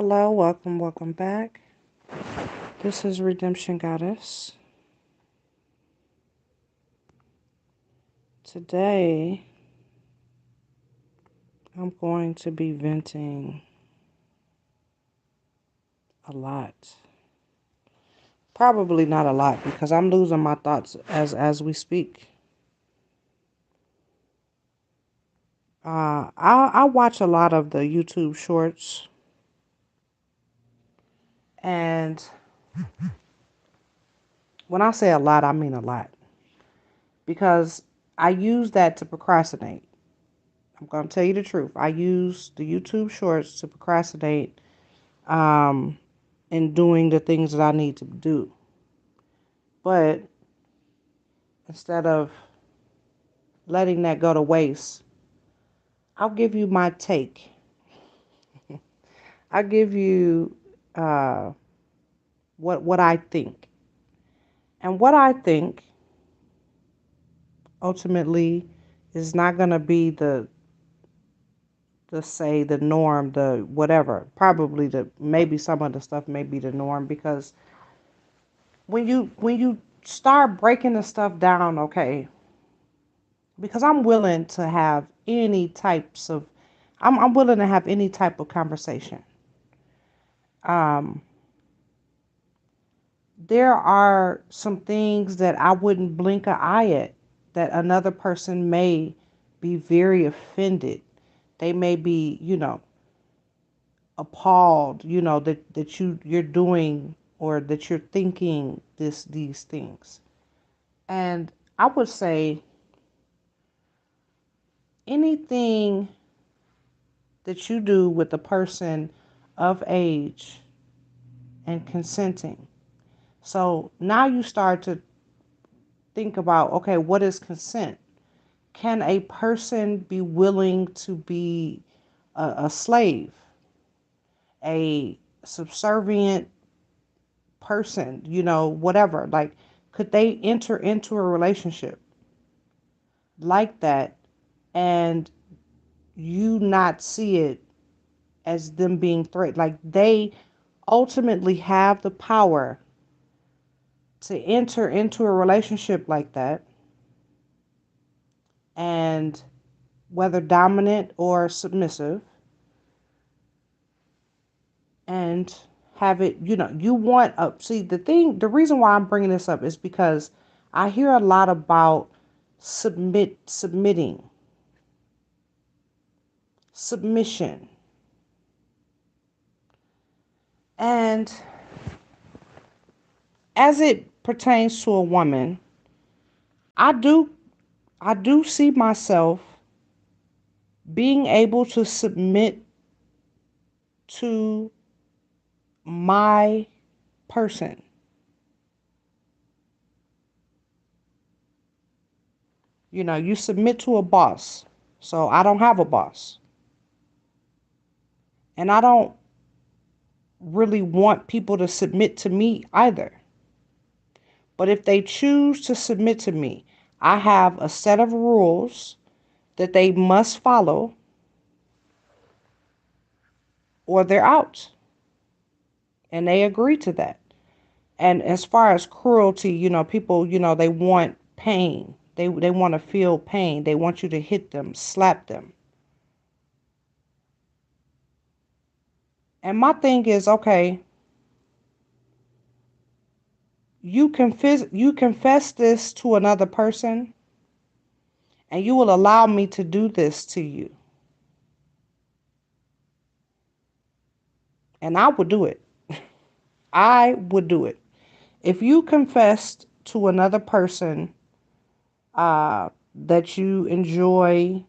Hello, welcome back. This is Redemption Goddess. Today, I'm going to be venting a lot. Probably not a lot because I'm losing my thoughts as we speak. I watch a lot of the YouTube shorts, and when I say a lot, I mean a lot because I use that to procrastinate. I'm going to tell you the truth. I use the YouTube shorts to procrastinate in doing the things that I need to do. But instead of letting that go to waste, I'll give you my take. I'll give you uh, what I think. And what I think ultimately is not going to be the norm, the whatever. Probably maybe some of the stuff may be the norm because when you start breaking the stuff down, okay, because I'm willing to have any types of I'm willing to have any type of conversation. Um, there are some things that I wouldn't blink an eye at that another person may be very offended. They may be, appalled, that you're doing or that you're thinking these things. And I would say anything that you do with a person of age and consenting. So now you start to think about, okay, what is consent? Can a person be willing to be a slave, a subservient person, whatever? Like, could they enter into a relationship like that and you not see it as them being threatened? Like, they ultimately have the power to enter into a relationship like that, and whether dominant or submissive, and have it, you want up. See, the reason why I'm bringing this up is because I hear a lot about submitting, submission. And as it pertains to a woman, I do I do see myself being able to submit to my person. You submit to a boss. So I don't have a boss. And I don't really want people to submit to me either. But if they choose to submit to me, I have a set of rules that they must follow or they're out. And they agree to that. And as far as cruelty, people, they want pain. They want to feel pain. They want you to hit them, slap them. And my thing is, okay, you confess this to another person and you will allow me to do this to you. And I would do it. I would do it. If you confessed to another person that you enjoy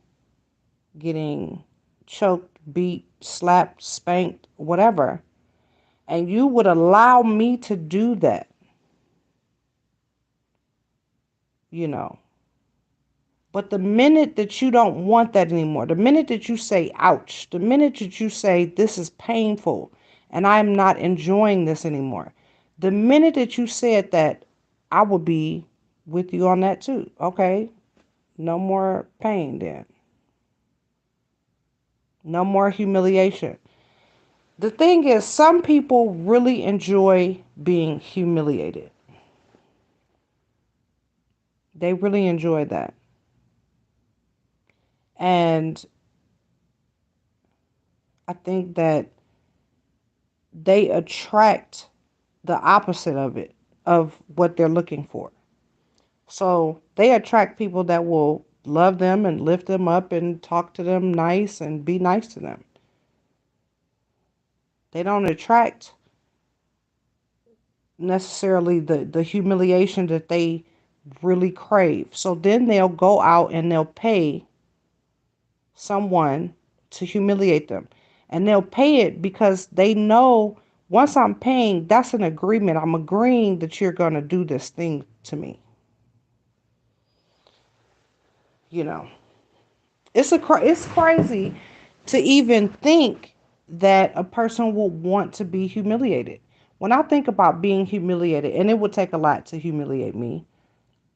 getting choked, beat, slapped, spanked, whatever, and you would allow me to do that, you know. But the minute that you don't want that anymore, the minute that you say, ouch, the minute that you say, this is painful and I'm not enjoying this anymore, the minute that you said that, I will be with you on that too. Okay, no more pain then. No more humiliation. The thing is, some people really enjoy being humiliated. They really enjoy that. And I think that they attract the opposite of it, of what they're looking for. So they attract people that will love them and lift them up and talk to them nice and be nice to them. They don't attract necessarily the humiliation that they really crave. So then they'll go out and they'll pay someone to humiliate them. And they'll pay it because they know once I'm paying, that's an agreement. I'm agreeing that you're going to do this thing to me. You know, it's crazy to even think that a person will want to be humiliated. When I think about being humiliated, and it would take a lot to humiliate me,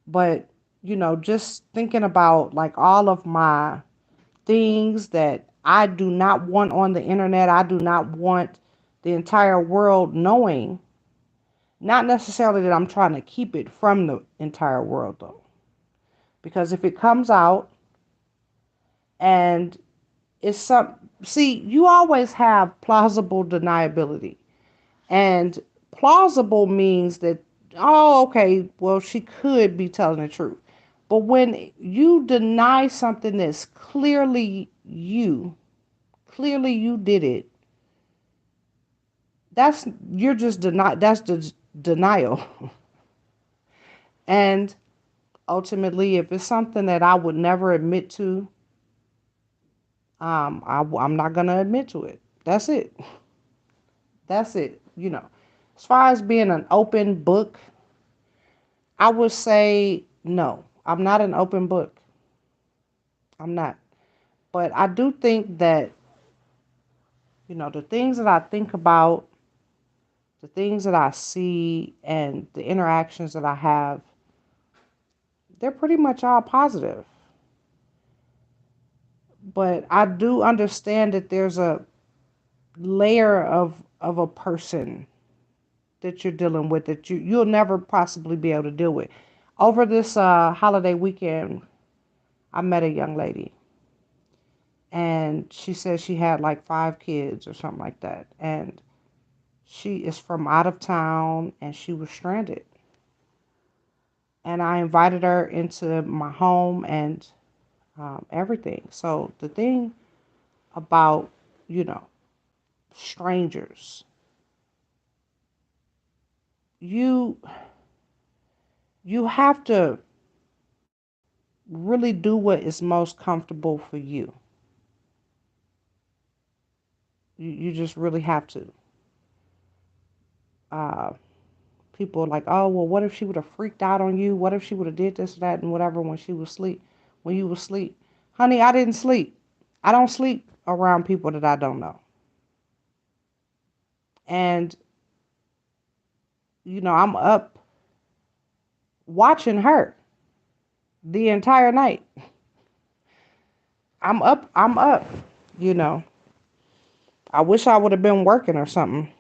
but just thinking about like all of my things that I do not want on the internet, I do not want the entire world knowing. Not necessarily that I'm trying to keep it from the entire world though. Because if it comes out and it's some, see, you always have plausible deniability. And plausible means that, oh, okay, well, she could be telling the truth. But when you deny something that's clearly you did it, that's you're just deny that's the denial. And ultimately, if it's something that I would never admit to, I'm not gonna admit to it. That's it. That's it. As far as being an open book, I would say no. I'm not an open book. I'm not. But I do think that, the things that I think about, the things that I see, and the interactions that I have, they're pretty much all positive. But I do understand that there's a layer of a person that you're dealing with that you'll never possibly be able to deal with. Over this holiday weekend, I met a young lady, and she said she had like 5 kids or something like that, and she is from out of town and she was stranded. And I invited her into my home and everything. So the thing about, you know, strangers, you you have to really do what is most comfortable for you. You just really have to. Uh, People are like, oh well, what if she would have freaked out on you? What if she would have did this, that, and whatever when she was asleep? When you was asleep, honey, I didn't sleep. I don't sleep around people that I don't know. And I'm up watching her the entire night. I'm up. I'm up. You know, I wish I would have been working or something,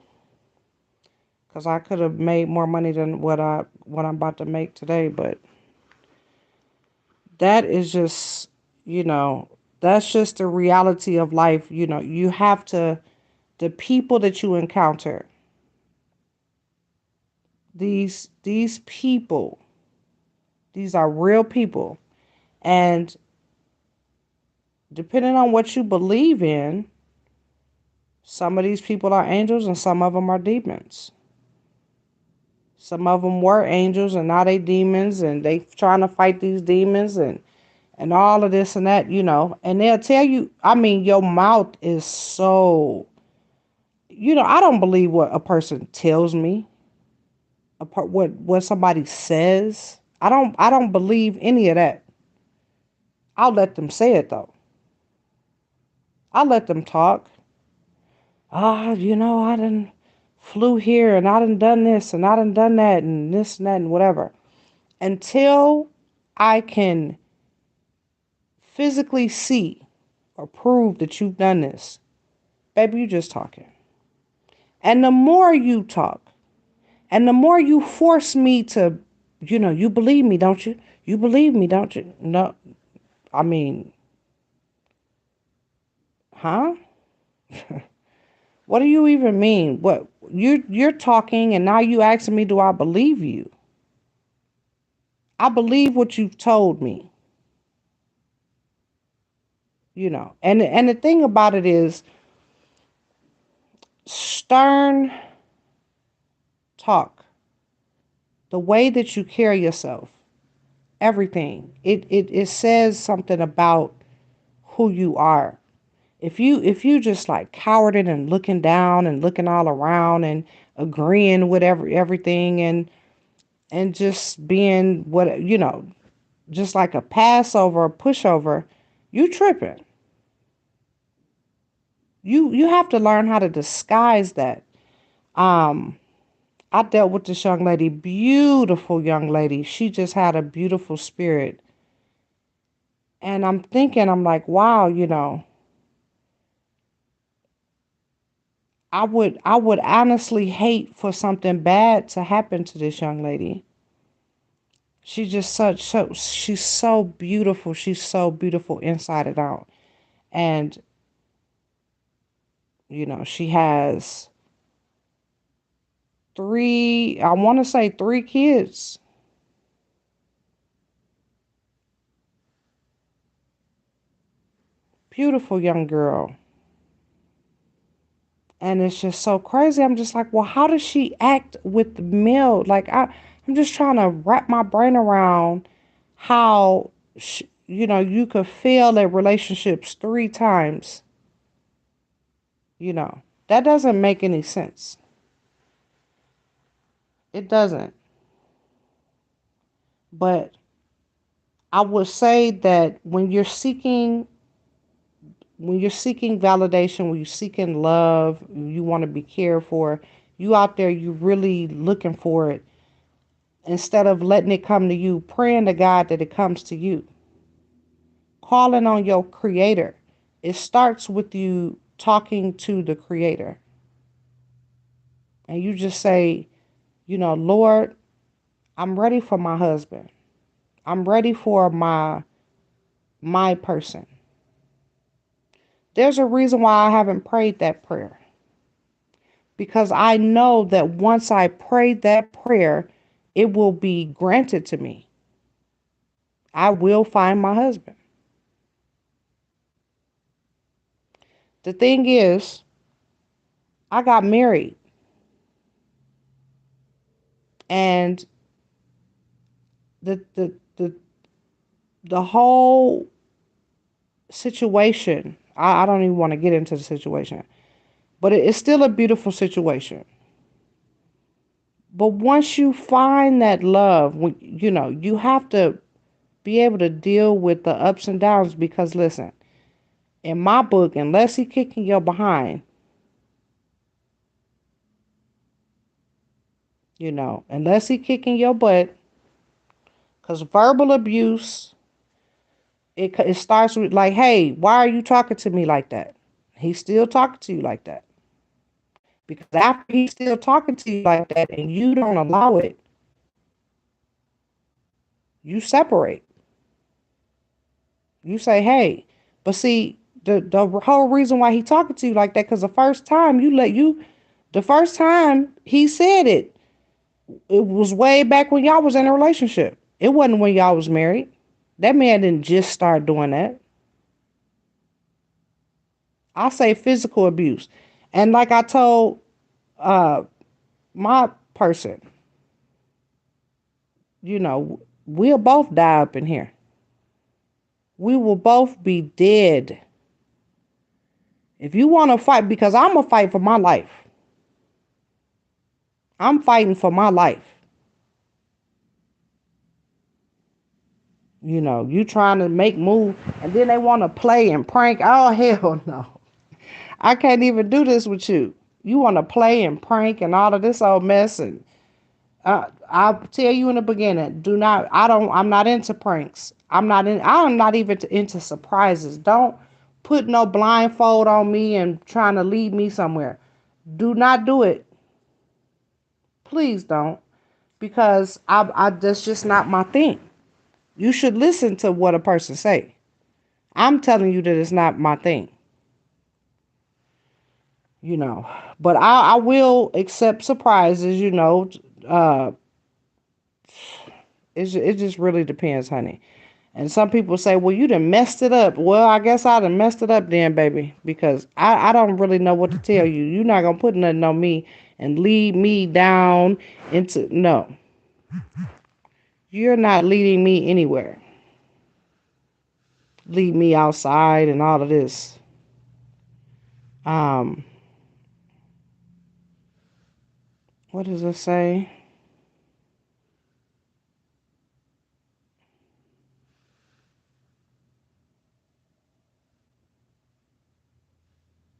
because I could have made more money than what I'm about to make today. But that is just, you know, that's just the reality of life. You have to, the people that you encounter, these people, these are real people. And depending on what you believe in, some of these people are angels and some of them are demons. Some of them were angels and now they demons, and they trying to fight these demons and all of this and that. And they'll tell you, I mean, your mouth is so, I don't believe what a person tells me, what somebody says. I don't believe any of that. I'll let them say it though. I'll let them talk. I done flew here and I done this and I done that and this and that and whatever. Until I can physically see or prove that you've done this, baby, you just talking. And the more you talk, and the more you force me to, you believe me, don't you? You believe me, don't you? No, I mean, huh? What do you even mean? What you're talking and now you asking me, do I believe you? I believe what you've told me, And the thing about it is stern talk, the way that you carry yourself, everything. It says something about who you are. If you just like cowarding and looking down and looking all around and agreeing with everything and just being just like a passover, a pushover, you tripping. You have to learn how to disguise that. Um, I dealt with this young lady, beautiful young lady. She just had a beautiful spirit. And I'm like, wow, I would honestly hate for something bad to happen to this young lady. She just she's so beautiful. She's so beautiful inside and out. And she has I want to say three kids. Beautiful young girl. And it's just so crazy. I'm just like, well, how does she act with the male? Like, I'm just trying to wrap my brain around how, you could fail at relationships three times. That doesn't make any sense. It doesn't. But I would say that when you're seeking validation, when you're seeking love, you want to be cared for, you out there, you really looking for it instead of letting it come to you, praying to God that it comes to you, calling on your creator. It starts with you talking to the creator. And you just say, Lord, I'm ready for my husband. I'm ready for my person. There's a reason why I haven't prayed that prayer. Because I know that once I pray that prayer, it will be granted to me. I will find my husband. The thing is, I got married and the whole situation, I don't even want to get into the situation, but it's still a beautiful situation. But once you find that love, when you have to be able to deal with the ups and downs because listen, in my book, unless he kicking your behind, unless he kicking your butt, because verbal abuse, it starts with like, hey, why are you talking to me like that? He's still talking to you like that. Because after he's still talking to you like that and you don't allow it, you separate. You say, hey, but see, the whole reason why he talking to you like that, because the first time he said it was way back when y'all was in a relationship. It wasn't when y'all was married. That man didn't just start doing that. I say physical abuse. And like I told uh my person, we'll both die up in here. We will both be dead. If you want to fight, because I'm going to fight for my life. I'm fighting for my life. You trying to make move and then they want to play and prank. Oh, hell no. I can't even do this with you. You want to play and prank and all of this old mess. And I'll tell you in the beginning, I'm not into pranks. I'm not even into surprises. Don't put no blindfold on me and trying to lead me somewhere. Do not do it. Please don't. Because I that's just not my thing. You should listen to what a person say. I'm telling you that it's not my thing, you know. But I will accept surprises, you know. Uh, it just really depends, honey. And some people say, well, you done messed it up. Well, I guess I done messed it up then, baby, because I don't really know what to tell you. You're not going to put nothing on me and lead me down into, no, you're not leading me anywhere. Lead me outside and all of this. Um, what does it say?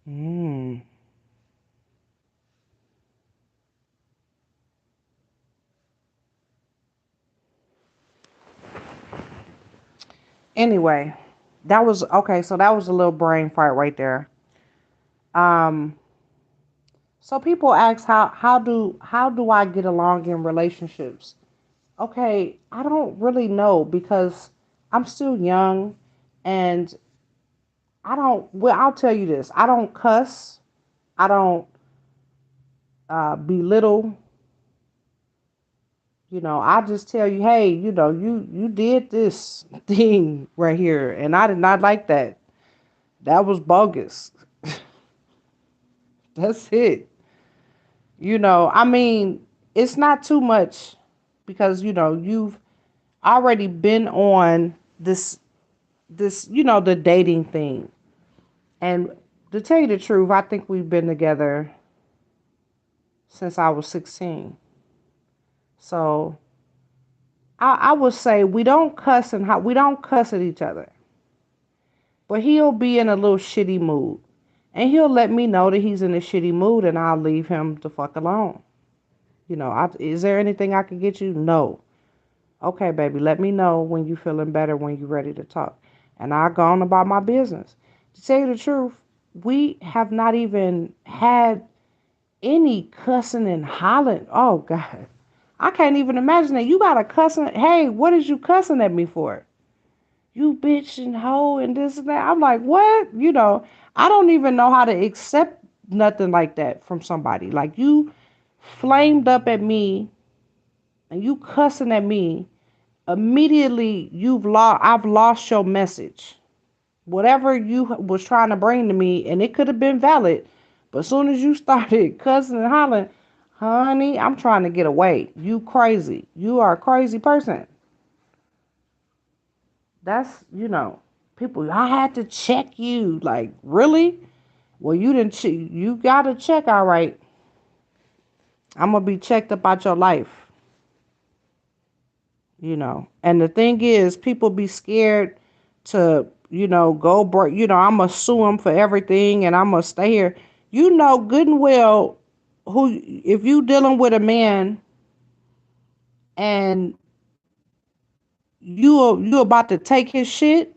Mm. Anyway, that was okay. So that was a little brain fart right there. Um, so people ask how do I get along in relationships? Okay, I don't really know because I'm still young and I don't, well, I'll tell you this. I don't cuss. I don't belittle. I just tell you, hey, you did this thing right here and I did not like that. That was bogus. That's it. I mean, it's not too much because, you've already been on this, the dating thing. And to tell you the truth, I think we've been together since I was 16. So I would say we don't cuss at each other, but he'll be in a little shitty mood, and he'll let me know that he's in a shitty mood, and I'll leave him the fuck alone. Is there anything I can get you? No. Okay, baby, let me know when you feeling better, when you ready to talk, and I'll go on about my business. To tell you the truth, we have not even had any cussing and hollering. Oh God, I can't even imagine that. You got a cussing. Hey, what is you cussing at me for? You bitch and hoe and this and that. I'm like, what? I don't even know how to accept nothing like that from somebody. Like you flamed up at me and you cussing at me. Immediately, I've lost your message. Whatever you was trying to bring to me, and it could have been valid, but as soon as you started cussing and hollering, honey, I'm trying to get away. You crazy. You are a crazy person. That's, people, I had to check you. Like, really? Well, you didn't you got to check, all right. I'm going to be checked about your life. And the thing is, people be scared to, go break, I'm going to sue them for everything and I'm going to stay here. You know good and well if you dealing with a man and you about to take his shit,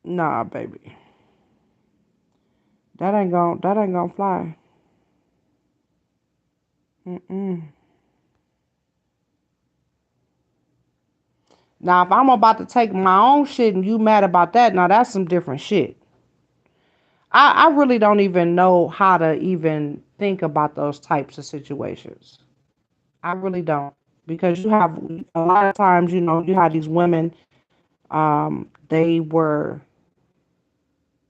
nah, baby. That ain't gonna fly. Mm-mm. Now, if I'm about to take my own shit and you mad about that, now that's some different shit. I really don't even know how to even think about those types of situations. I really don't. Because you have a lot of times, you have these women, they were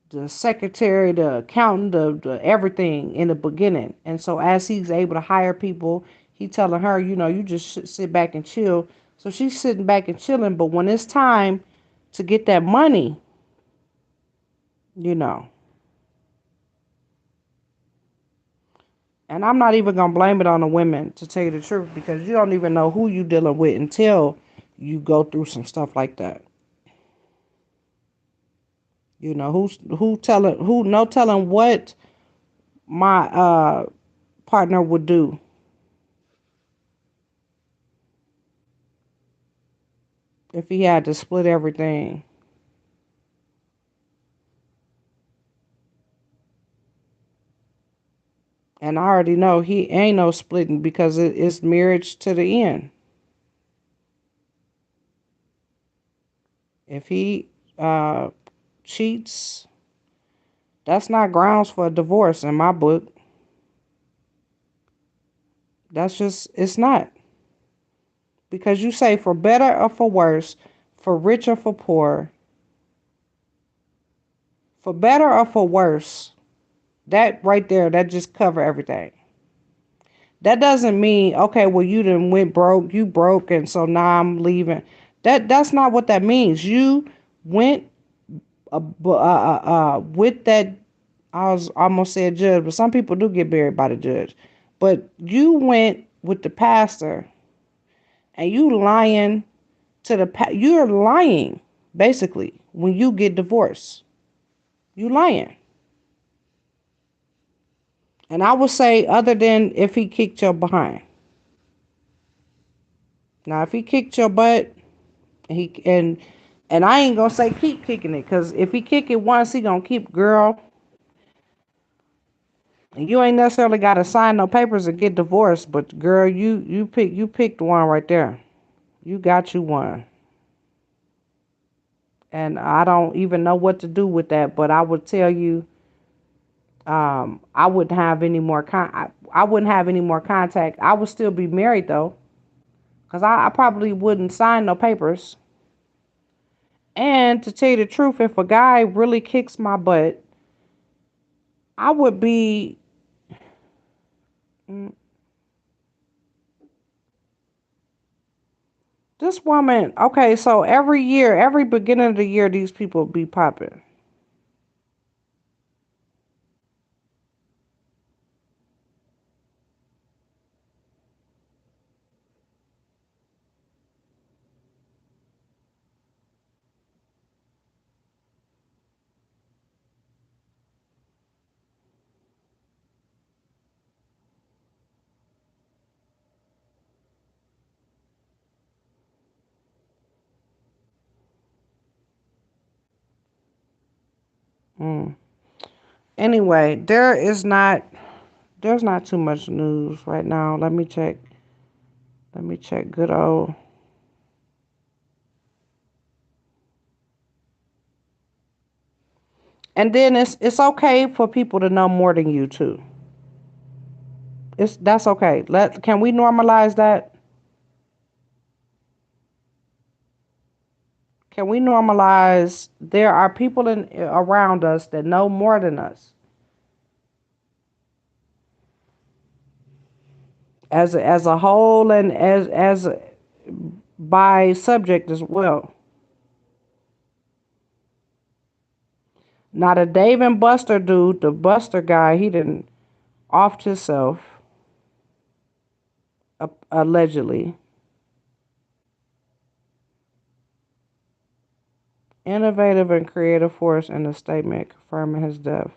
the secretary, the accountant, the everything in the beginning. And so as he's able to hire people, he telling her, you just sit back and chill. So she's sitting back and chilling. But when it's time to get that money, you know, and I'm not even gonna blame it on the women to tell you the truth because you don't even know who you dealing with until you go through some stuff like that. Who no telling what my partner would do if he had to split everything. And I already know he ain't no splitting because it's marriage to the end. If he uh, cheats, that's not grounds for a divorce in my book. That's just, it's not. Because you say for better or for worse, for rich or for poor, for better or for worse, that right there, that just cover everything. That doesn't mean, okay, well, you done went broke, you broke, and so now I'm leaving. That's not what that means. You went with that, I was almost said judge, but some people do get buried by the judge. But you went with the pastor and you lying to you're lying basically when you get divorced. You lying. And I would say other than if he kicked your behind. Now if he kicked your butt and I ain't gonna say keep kicking it, cause if he kick it once, he gonna keep girl. And you ain't necessarily gotta sign no papers and get divorced, but girl, you picked one right there. You got you one. And I don't even know what to do with that, but I would tell you, I wouldn't have any more I wouldn't have any more contact. I would still be married though, cause I probably wouldn't sign no papers. And to tell you the truth, if a guy really kicks my butt, I would be. mm, This woman, okay, so every year, every beginning of the year, these people be popping. Mm. Anyway, there's not too much news right now. Let me check. Let me check. Good old. And then it's okay for people to know more than you too. That's okay. Can we normalize that? Can we normalize there are people in around us that know more than us as a whole and as by subject as well. Now the Dave and Buster dude, the Buster guy, he didn't offed himself allegedly. Innovative and creative force in a statement confirming his death.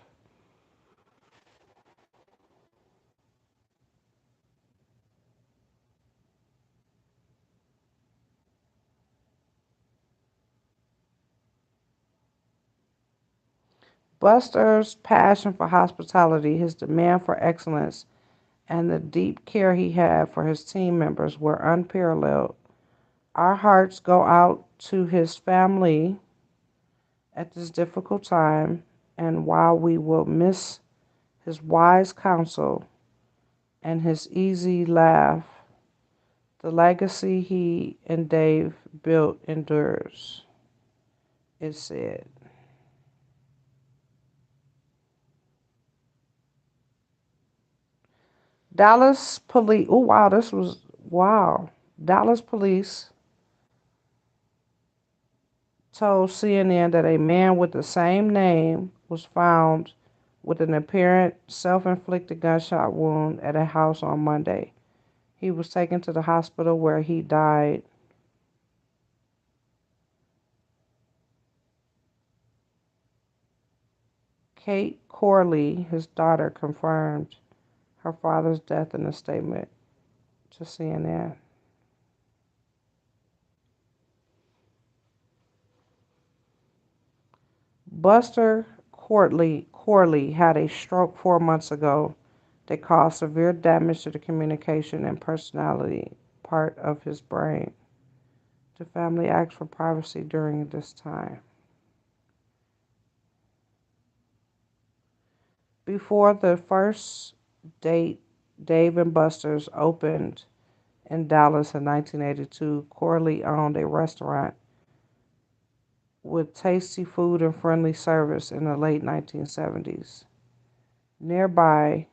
Buster's passion for hospitality, his demand for excellence, and the deep care he had for his team members were unparalleled. Our hearts go out to his family at this difficult time, and while we will miss his wise counsel and his easy laugh, the legacy he and Dave built endures, it said. Dallas police, oh wow, this was, wow. Dallas police told CNN that a man with the same name was found with an apparent self inflicted gunshot wound at a house on Monday. He was taken to the hospital where he died. Kate Corley, his daughter, confirmed her father's death in a statement to CNN. Buster Corley had a stroke 4 months ago that caused severe damage to the communication and personality part of his brain. The family asked for privacy during this time. Before the first date, Dave and Buster's opened in Dallas in 1982, Corley owned a restaurant with tasty food and friendly service in the late 1970s. Nearby,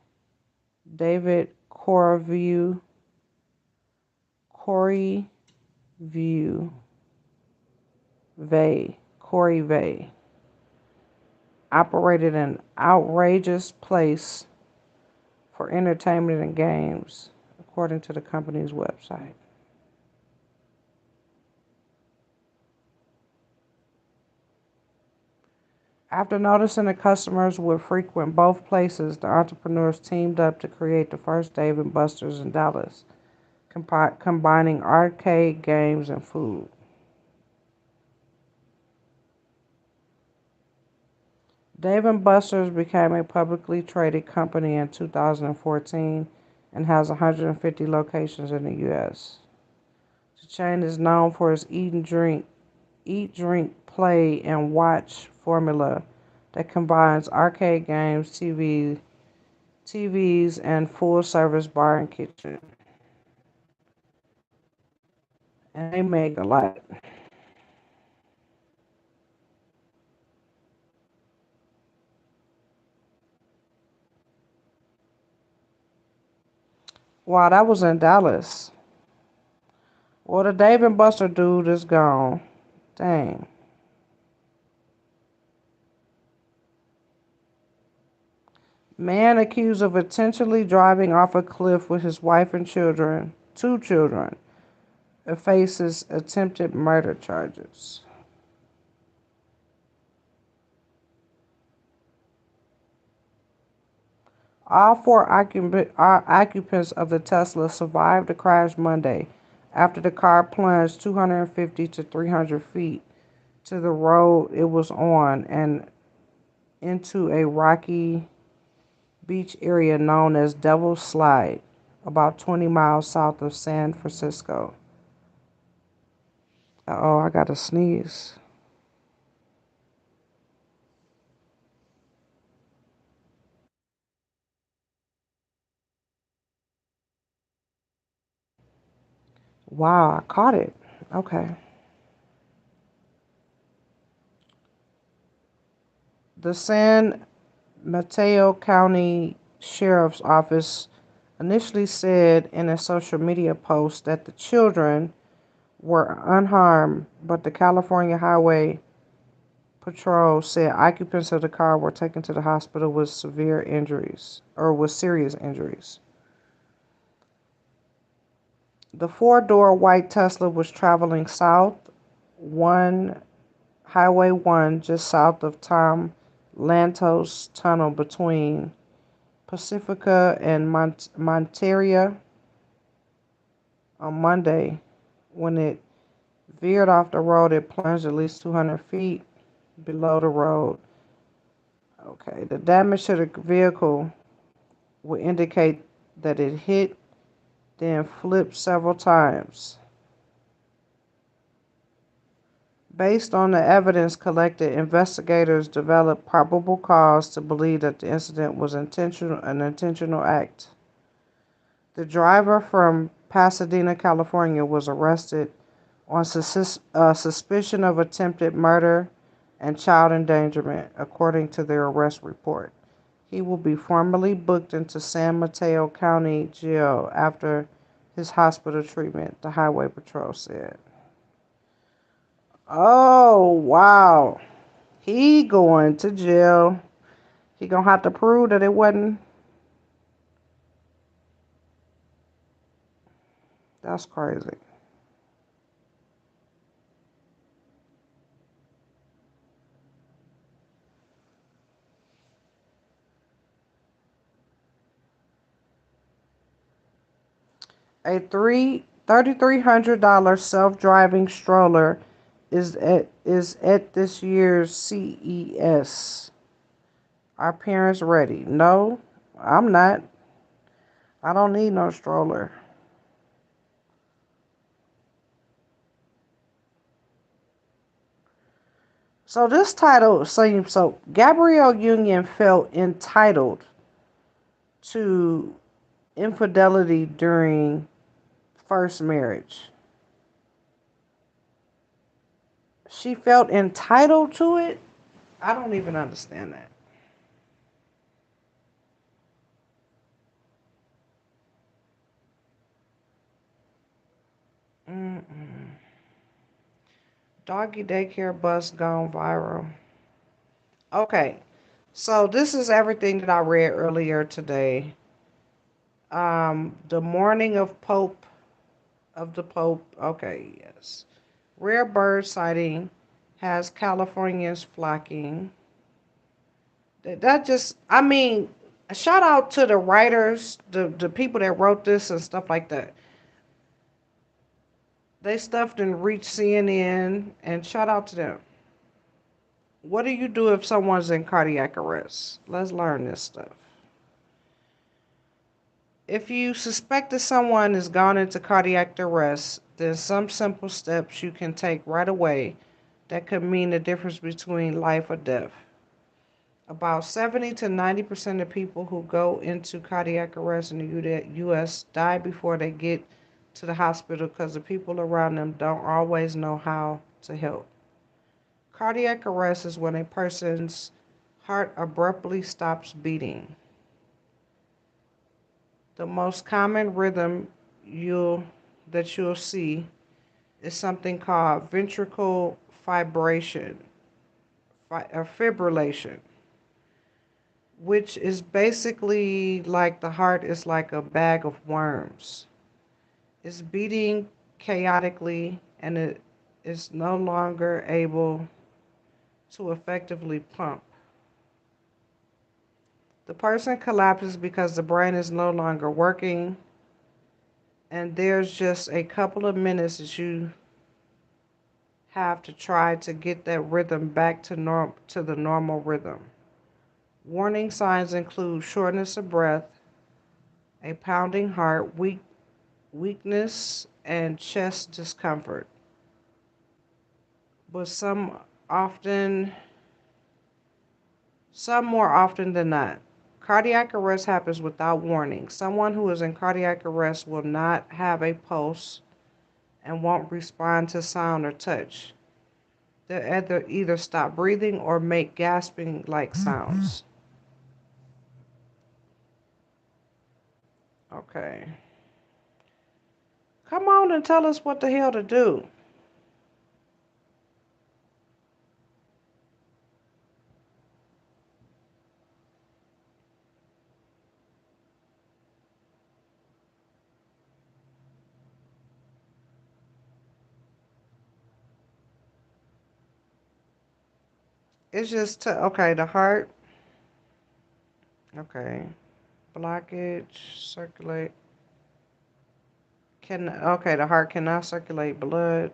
David Corey Vey operated an outrageous place for entertainment and games, according to the company's website. After noticing that customers would frequent both places, the entrepreneurs teamed up to create the first Dave and Buster's in Dallas, combining arcade games and food. Dave and Buster's became a publicly traded company in 2014 and has 150 locations in the U.S. The chain is known for its eat, drink, play, and watch formula that combines arcade games, TVs, and full-service bar and kitchen. And they make a lot. Wow, that was in Dallas. Well, the Dave and Buster dude is gone. Dang. Man accused of intentionally driving off a cliff with his wife and two children, faces attempted murder charges. All four occupants of the Tesla survived the crash Monday after the car plunged 250 to 300 feet to the road it was on and into a rocky beach area known as Devil's Slide, about 20 miles south of San Francisco. Oh, I gotta sneeze. Wow, I caught it. Okay. The San Mateo County Sheriff's Office initially said in a social media post that the children were unharmed, but the California Highway Patrol said occupants of the car were taken to the hospital with severe injuries or with serious injuries. The four-door white Tesla was traveling south one Highway 1 just south of Tom Lantos Tunnel between Pacifica and Monteria on Monday. When it veered off the road, it plunged at least 200 feet below the road. Okay, the damage to the vehicle would indicate that it hit, then flipped several times. Based on the evidence collected, investigators developed probable cause to believe that the incident was an intentional act. The driver from Pasadena, California, was arrested on suspicion of attempted murder and child endangerment, according to their arrest report. He will be formally booked into San Mateo County Jail after his hospital treatment, the Highway Patrol said. Oh, wow. He going to jail. He gonna have to prove that it wasn't. That's crazy. A $3,300 self-driving stroller is at this year's CES. Are parents ready? No, I'm not. I don't need no stroller. So this title seems so. Gabrielle Union felt entitled to infidelity during first marriage. She felt entitled to it. I don't even understand that. Mm-mm. Doggy daycare bus gone viral. Okay, so this is everything that I read earlier today. The morning of the Pope. Okay, yes. Rare bird sighting has Californians flocking. That just, I mean, shout out to the writers, the people that wrote this and stuff like that. They stuffed and reached CNN, and shout out to them. What do you do if someone's in cardiac arrest? Let's learn this stuff. If you suspect that someone has gone into cardiac arrest, there's some simple steps you can take right away that could mean the difference between life or death. About 70 to 90% of people who go into cardiac arrest in the U.S. die before they get to the hospital because the people around them don't always know how to help. Cardiac arrest is when a person's heart abruptly stops beating. The most common rhythm you'll that you'll see is something called ventricular fibrillation, fibrillation, which is basically like the heart is like a bag of worms. It's beating chaotically and it is no longer able to effectively pump. The person collapses because the brain is no longer working, and there's just a couple of minutes that you have to try to get that rhythm back to the normal rhythm. Warning signs include shortness of breath, a pounding heart, weakness, and chest discomfort. But often, some more often than not. Cardiac arrest happens without warning. Someone who is in cardiac arrest will not have a pulse and won't respond to sound or touch. They'll either stop breathing or make gasping like sounds. Okay. Come on and tell us what the hell to do. It's just okay, the heart. Okay. Blockage, circulate. The heart cannot circulate blood.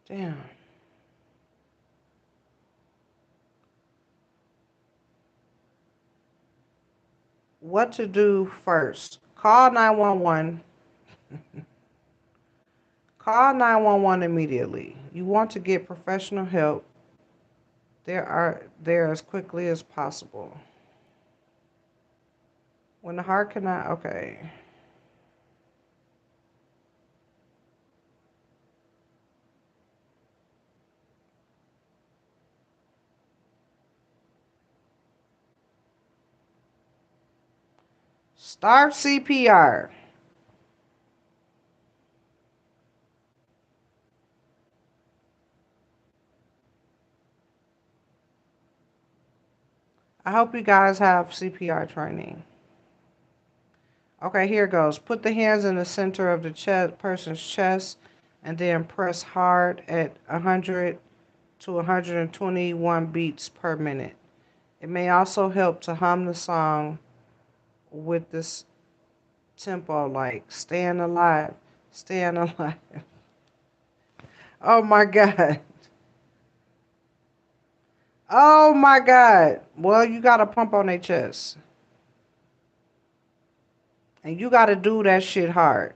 Damn. What to do first? Call 911. Call 911 immediately. You want to get professional help there as quickly as possible. When the heart cannot, okay. Start CPR. I hope you guys have CPR training. Okay, here goes. Put the hands in the center of the person's chest and then press hard at 100 to 121 beats per minute. It may also help to hum the song with this tempo, like staying alive, staying alive. Oh my God. Oh my God. Well, you got to pump on their chest. And you got to do that shit hard.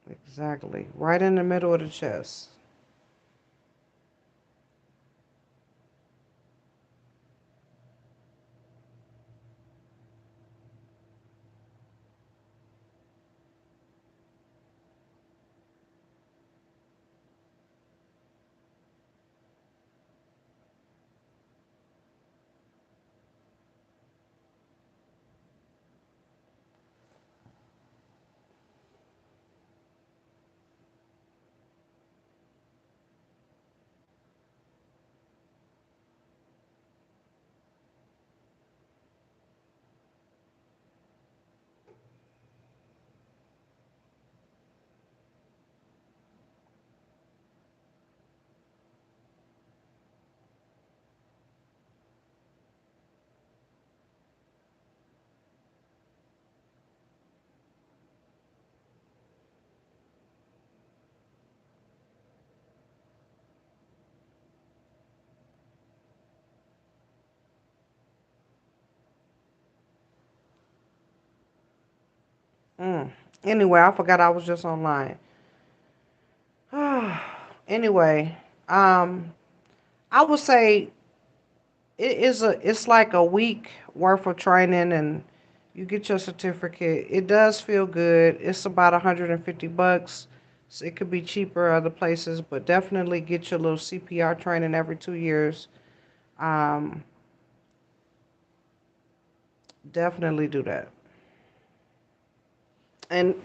Exactly. Right in the middle of the chest. Mm. Anyway, I forgot I was just online. Anyway, um, I would say it's like a week worth of training and you get your certificate. It does feel good. It's about $150. So it could be cheaper other places, but definitely get your little CPR training every 2 years. Um, definitely do that. And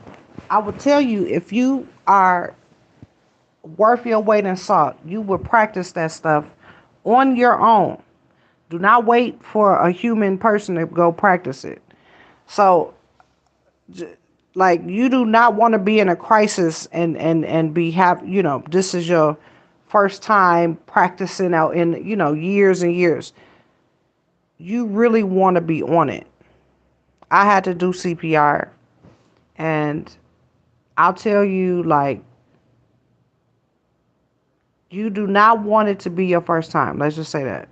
I would tell you, if you are worth your weight in salt, you would practice that stuff on your own. Do not wait for a human person to go practice it. So, like, you do not want to be in a crisis and be have this is your first time practicing out in years and years. You really want to be on it. I had to do CPR, and I'll tell you, like, you do not want it to be your first time. Let's just say that.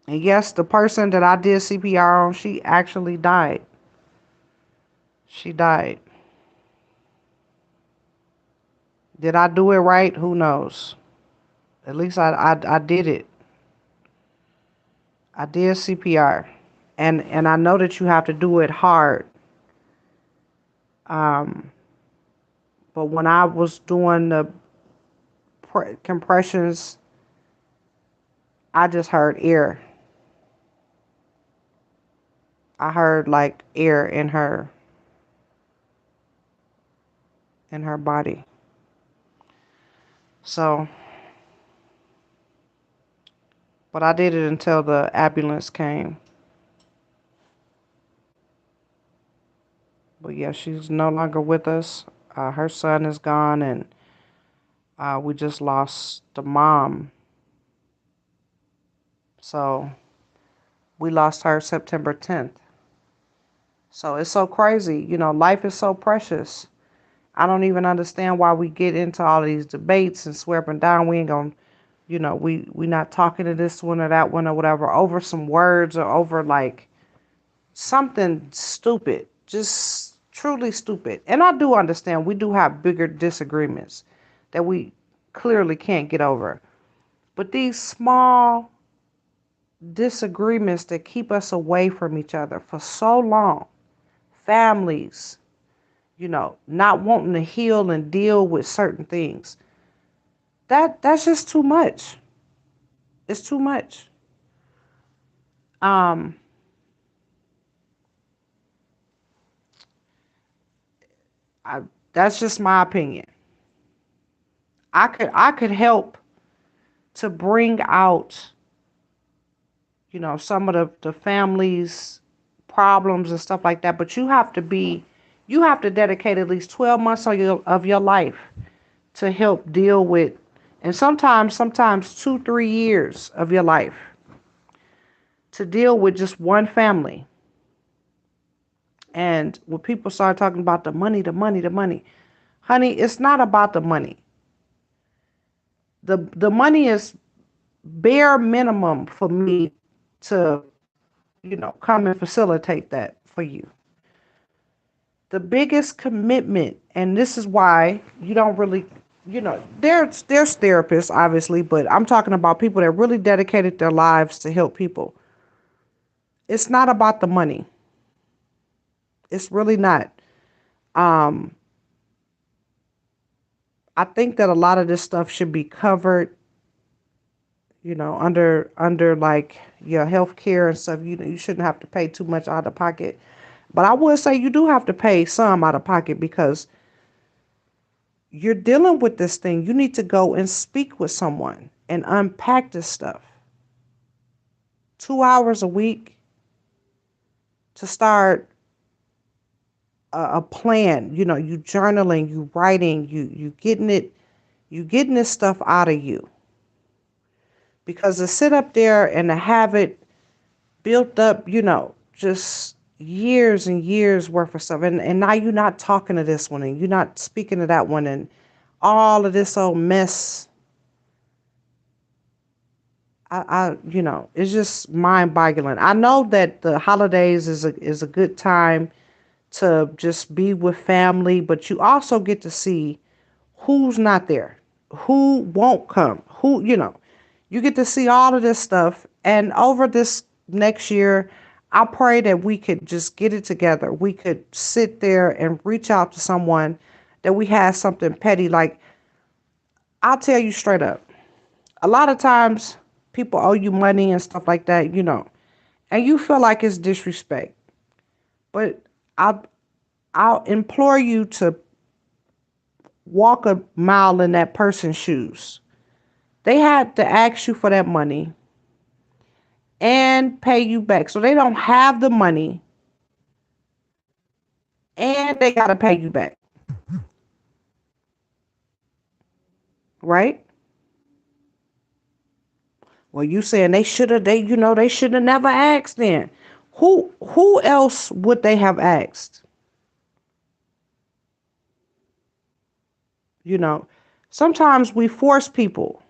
And yes, the person that I did CPR on, she actually died. She died. Did I do it right? Who knows? At least I did it. I did CPR. And I know that you have to do it hard. Um, but when I was doing the compressions, I just heard air. I heard like air in her body. So, but I did it until the ambulance came. But yeah, she's no longer with us. Her son is gone, and we just lost the mom. So we lost her September 10th. So it's so crazy. Life is so precious. I don't even understand why we get into all these debates and swear up and down. We ain't gonna, we not talking to this one or that one or whatever over some words or over like something stupid, just truly stupid. And I do understand we do have bigger disagreements that we clearly can't get over. But these small disagreements that keep us away from each other for so long, families, not wanting to heal and deal with certain things. That's just too much. It's too much. Um, I, that's just my opinion. I could help to bring out, some of the families' problems and stuff like that. But you have to dedicate at least 12 months of your life to help deal with, and sometimes 2 3 years of your life to deal with just one family. And when people start talking about the money, the money, the money, honey, it's not about the money. The money is bare minimum for me to, come and facilitate that for you. The biggest commitment, and this is why you don't really, there's therapists obviously, but I'm talking about people that really dedicated their lives to help people. It's not about the money. It's really not. Um, I think that a lot of this stuff should be covered, under like your health care and stuff. You shouldn't have to pay too much out of pocket. But I would say you do have to pay some out of pocket because you're dealing with this thing. You need to go and speak with someone and unpack this stuff. 2 hours a week to start a plan. You journaling, you writing, you getting this stuff out of you. Because to sit up there and to have it built up, just years and years worth of stuff. And now you're not talking to this one and you're not speaking to that one and all of this old mess. It's just mind boggling. I know that the holidays is a good time to just be with family, but you also get to see who's not there, who won't come, you get to see all of this stuff. And over this next year, I pray that we could just get it together. We could sit there and reach out to someone that we had something petty. Like, I'll tell you straight up, a lot of times people owe you money and stuff like that, and you feel like it's disrespect. But I'll, I'll implore you to walk a mile in that person's shoes. They had to ask you for that money and pay you back. So they don't have the money and they got to pay you back, right? Well, you saying they should have never asked then. Who else would they have asked? You know, sometimes we force people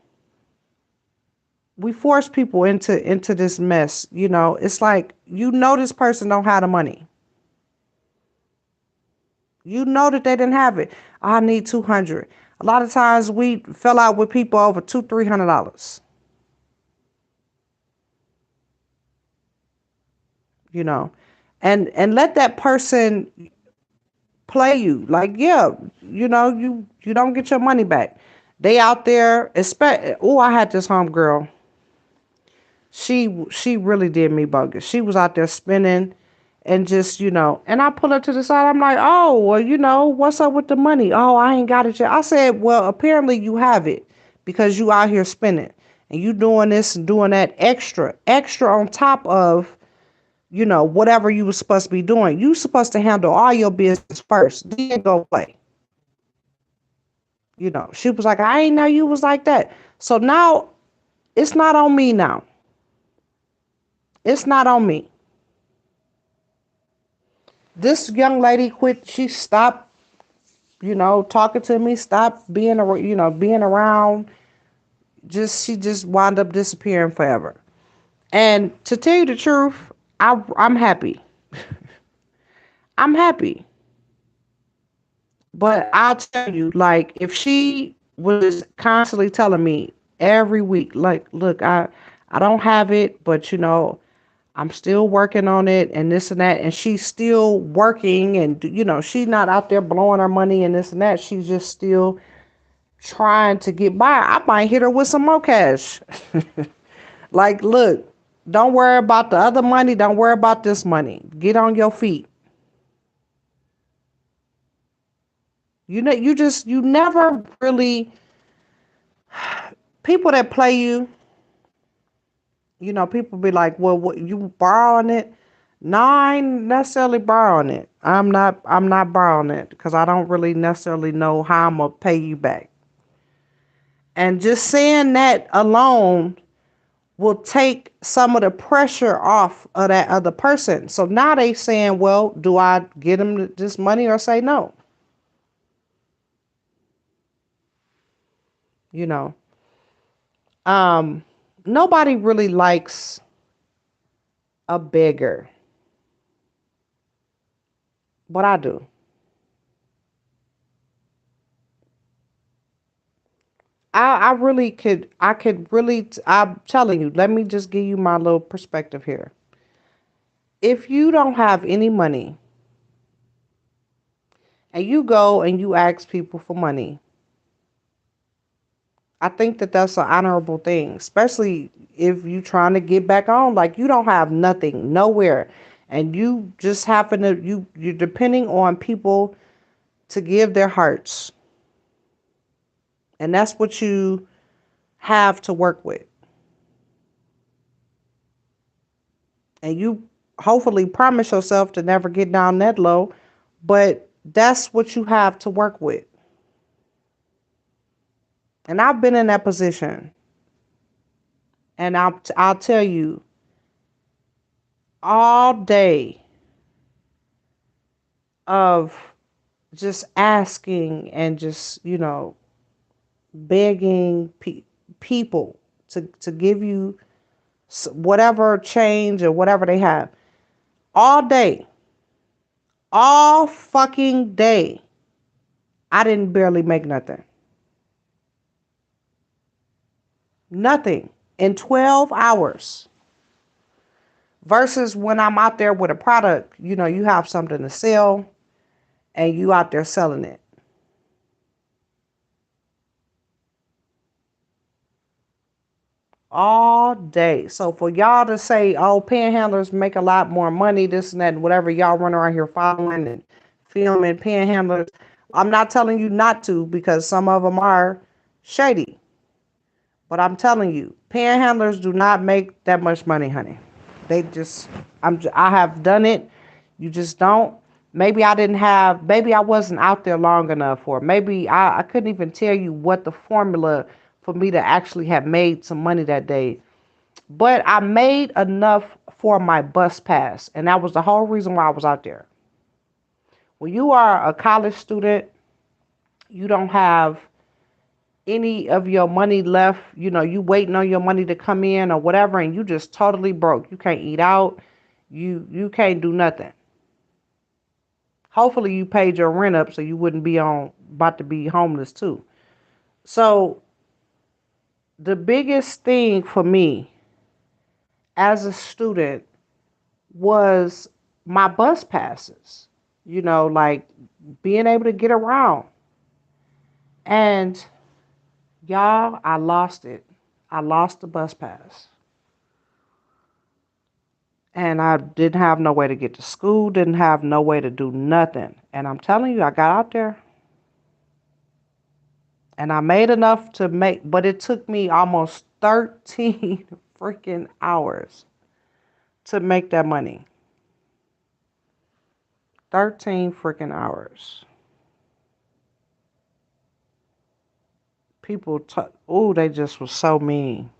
into this mess. It's like, this person don't have the money. You know that they didn't have it. I need 200. A lot of times we fell out with people over $200-300. You know, and let that person play you. Like, yeah, you don't get your money back. They out there, oh, I had this homegirl. She really did me bogus. She was out there spending and just, and I pull her to the side. I'm like, oh, well, what's up with the money? Oh, I ain't got it yet. I said, well, apparently you have it because you out here spending and you doing this and doing that extra on top of, whatever you was supposed to be doing. You supposed to handle all your business first, then go play. She was like, I ain't know you was like that. So now it's not on me now. It's not on me. This young lady quit. She stopped, talking to me, stopped being around. She just wound up disappearing forever. And to tell you the truth, I'm happy. I'm happy. But I'll tell you, like, if she was constantly telling me every week, like, look, I don't have it, but I'm still working on it and this and that. And she's still working and, she's not out there blowing her money and this and that. She's just still trying to get by. I might hit her with some more cash. Like, look, don't worry about the other money. Don't worry about this money. Get on your feet. You never really, people that play you, people be like, well, what, you borrowing it? No, I ain't necessarily borrowing it. I'm not borrowing it because I don't really necessarily know how I'm gonna pay you back. And just saying that alone will take some of the pressure off of that other person. So now they saying, well, do I get them this money or say no? Um, Nobody really likes a beggar, but I do. I really could, I'm telling you, let me just give you my little perspective here. If you don't have any money and you go and you ask people for money, I think that that's an honorable thing, especially if you trying to get back on. Like you don't have nothing, nowhere, and you just happen to you're depending on people to give their hearts, and that's what you have to work with, and you hopefully promise yourself to never get down that low, but that's what you have to work with. And I've been in that position, and I'll tell you all day of just asking and just begging people to give you whatever change or whatever they have all day, all fucking day. I didn't barely make nothing, nothing in 12 hours. Versus when I'm out there with a product, you have something to sell and you out there selling it all day. So for y'all to say, oh, panhandlers make a lot more money, this and that, and whatever, y'all run around here following and filming panhandlers, I'm not telling you not to, because some of them are shady. But I'm telling you, panhandlers do not make that much money, honey. They just, I have done it. You just don't. Maybe I wasn't out there long enough, or maybe I couldn't even tell you what the formula for me to actually have made some money that day. But I made enough for my bus pass, and that was the whole reason why I was out there. When you are a college student, you don't have any of your money left, you waiting on your money to come in or whatever, and you just totally broke. You can't eat out. You can't do nothing. Hopefully you paid your rent up so you wouldn't be on about to be homeless too. So the biggest thing for me as a student was my bus passes, like being able to get around. And y'all, I lost it. I lost the bus pass. And I didn't have no way to get to school, didn't have no way to do nothing. And I'm telling you, I got out there and I made enough to make, but it took me almost 13 freaking hours to make that money. 13 freaking hours. People, they just was so mean.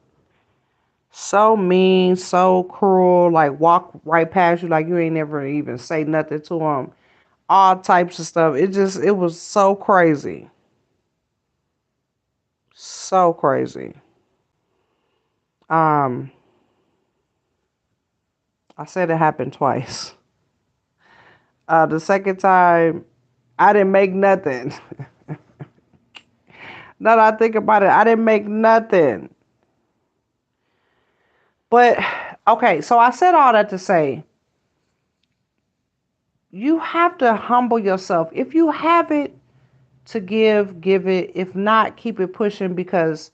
So mean, so cruel, like walk right past you like you ain't never even say nothing to them. All types of stuff. It was so crazy. So crazy. Um, I said it happened twice. The second time, I didn't make nothing. Now that I think about it, I didn't make nothing. But okay, so I said all that to say you have to humble yourself. If you have it to give it. If not, keep it pushing, because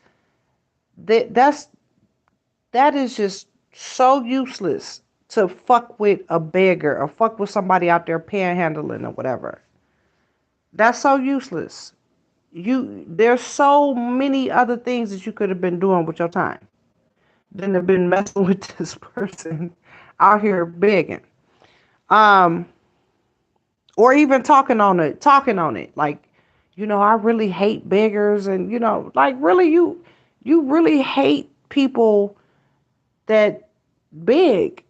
that that's that is just so useless to fuck with a beggar or fuck with somebody out there panhandling or whatever. That's so useless. There's so many other things that you could have been doing with your time than have been messing with this person out here begging. Um, or even talking on it. Like, I really hate beggars, and like really you really hate people that beg.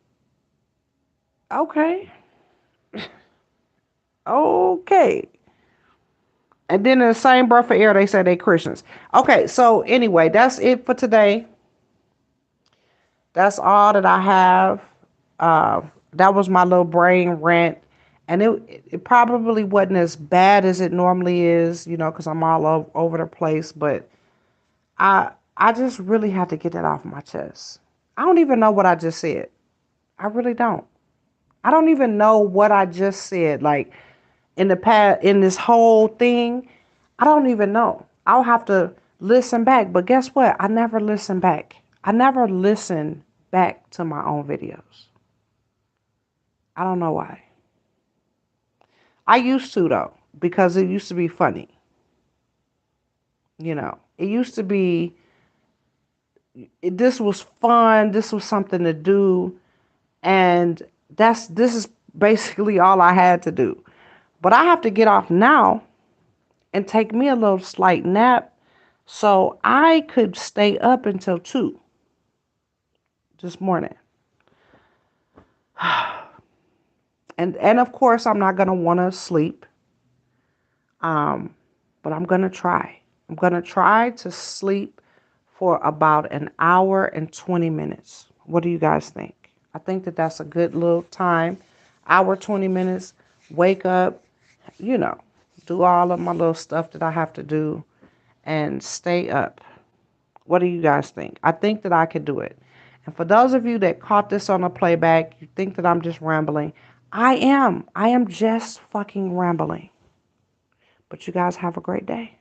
Okay. Okay. And then in the same breath of air, they say they Christians. Okay, so anyway, that's it for today. That's all that I have. Uh, that was my little brain rant. And it probably wasn't as bad as it normally is, because I'm all over the place. But I just really had to get that off my chest. I don't even know what I just said. I really don't. I don't even know what I just said. Like in the past, in this whole thing, I don't even know. I'll have to listen back. But guess what? I never listen back. I never listen back to my own videos. I don't know why. I used to though, because it used to be funny. It used to be, this was fun. This was something to do. And this is basically all I had to do. But I have to get off now and take me a little slight nap so I could stay up until 2 this morning. And of course I'm not gonna want to sleep. But I'm gonna try. I'm gonna try to sleep for about an hour and 20 minutes. What do you guys think? I think that that's a good little time. Hour, 20 minutes, wake up, you know, do all of my little stuff that I have to do and stay up. What do you guys think? I think that I could do it. And for those of you that caught this on a playback, you think that I'm just rambling. I am. I am just fucking rambling. But you guys have a great day.